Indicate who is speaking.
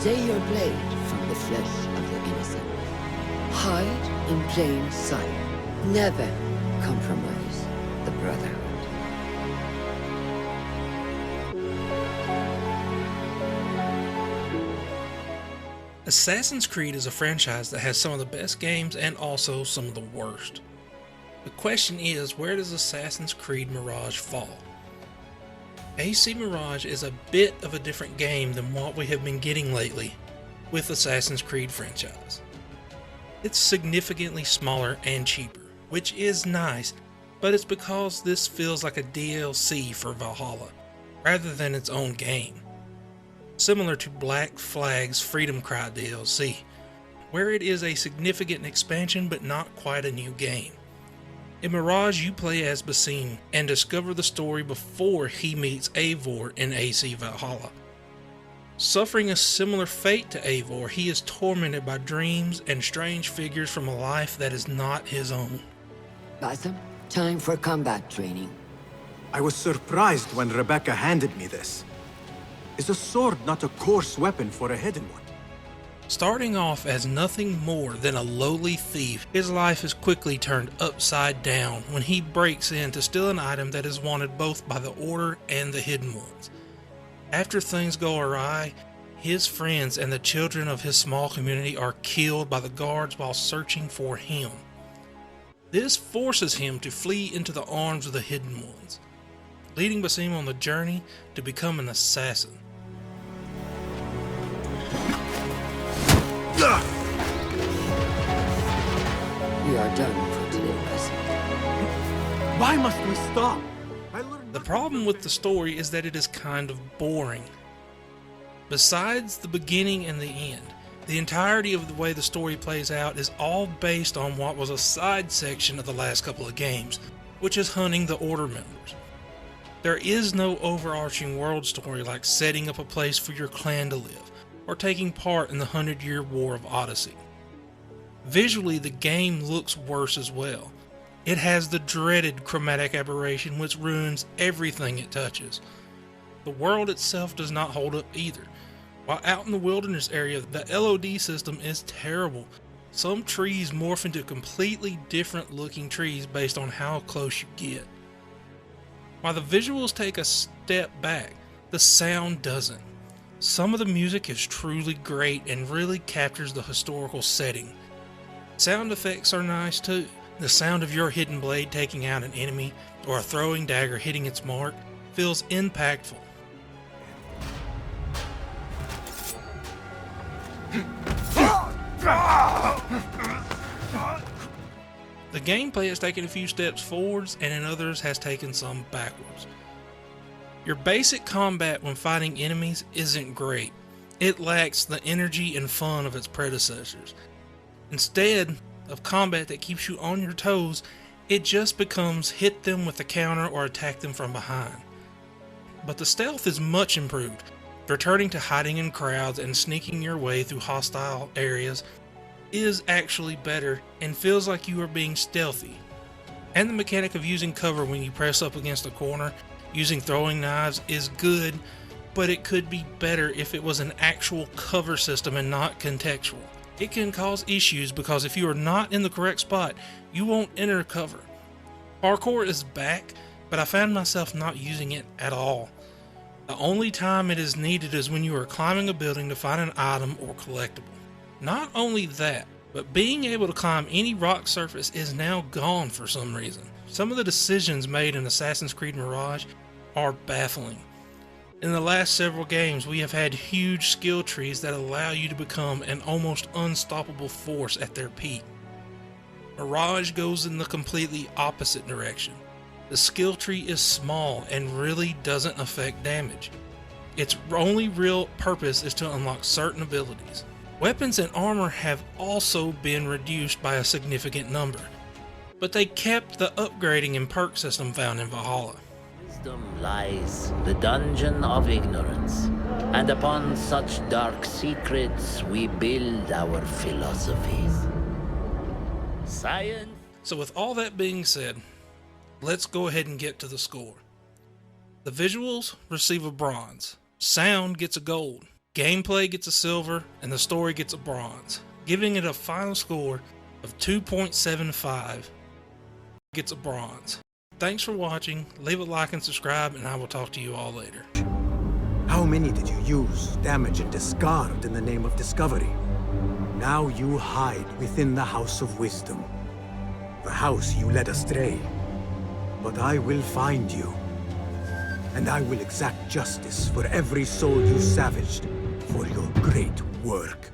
Speaker 1: Stay your blade from the flesh of the innocent. Hide in plain sight. Never compromise the Brotherhood.
Speaker 2: Assassin's Creed is a franchise that has some of the best games and also some of the worst. The question is, where does Assassin's Creed Mirage fall? AC Mirage is a bit of a different game than what we have been getting lately with Assassin's Creed franchise. It's significantly smaller and cheaper, which is nice, but it's because this feels like a DLC for Valhalla, rather than its own game. Similar to Black Flag's Freedom Cry DLC, where it is a significant expansion but not quite a new game. In Mirage, you play as Basim and discover the story before he meets Eivor in AC Valhalla. Suffering a similar fate to Eivor, he is tormented by dreams and strange figures from a life that is not his own.
Speaker 1: Basim, time for combat training.
Speaker 3: I was surprised when Rebecca handed me this. Is a sword not a coarse weapon for a hidden one?
Speaker 2: Starting off as nothing more than a lowly thief, his life is quickly turned upside down when he breaks in to steal an item that is wanted both by the Order and the Hidden Ones. After things go awry, his friends and the children of his small community are killed by the guards while searching for him. This forces him to flee into the arms of the Hidden Ones, leading Basim on the journey to become an assassin.
Speaker 1: We are done for today, Basim.
Speaker 3: Why must we stop?
Speaker 2: The problem with the story is that it is kind of boring. Besides the beginning and the end, the entirety of the way the story plays out is all based on what was a side section of the last couple of games, which is hunting the Order members. There is no overarching world story like setting up a place for your clan to live, or taking part in the 100-Year War of Odyssey. Visually, the game looks worse as well. It has the dreaded chromatic aberration which ruins everything it touches. The world itself does not hold up either. While out in the wilderness area, the LOD system is terrible. Some trees morph into completely different looking trees based on how close you get. While the visuals take a step back, the sound doesn't. Some of the music is truly great and really captures the historical setting. Sound effects are nice too. The sound of your hidden blade taking out an enemy or a throwing dagger hitting its mark feels impactful. The gameplay has taken a few steps forwards and in others has taken some backwards. Your basic combat when fighting enemies isn't great. It lacks the energy and fun of its predecessors. Instead of combat that keeps you on your toes, it just becomes hit them with a counter or attack them from behind. But the stealth is much improved. Returning to hiding in crowds and sneaking your way through hostile areas is actually better and feels like you are being stealthy. And the mechanic of using cover when you press up against a corner using throwing knives is good, but it could be better if it was an actual cover system and not contextual. It can cause issues because if you are not in the correct spot, you won't enter cover. Parkour is back, but I found myself not using it at all. The only time it is needed is when you are climbing a building to find an item or collectible. Not only that, but being able to climb any rock surface is now gone for some reason. Some of the decisions made in Assassin's Creed Mirage are baffling. In the last several games, we have had huge skill trees that allow you to become an almost unstoppable force at their peak. Mirage goes in the completely opposite direction. The skill tree is small and really doesn't affect damage. Its only real purpose is to unlock certain abilities. Weapons and armor have also been reduced by a significant number, but they kept the upgrading and perk system found in Valhalla.
Speaker 4: Wisdom lies the dungeon of ignorance, and upon such dark secrets we build our philosophies. Science.
Speaker 2: So with all that being said, let's go ahead and get to the score. The visuals receive a bronze, sound gets a gold, Gameplay gets a silver, and the story gets a bronze, giving it a final score of 2.75. Gets a bronze. Thanks for watching, leave a like and subscribe, and I will talk to you all later.
Speaker 3: How many did you use, damage, and discard in the name of discovery? Now you hide within the House of Wisdom. The house you led astray. But I will find you. And I will exact justice for every soul you savaged for your great work.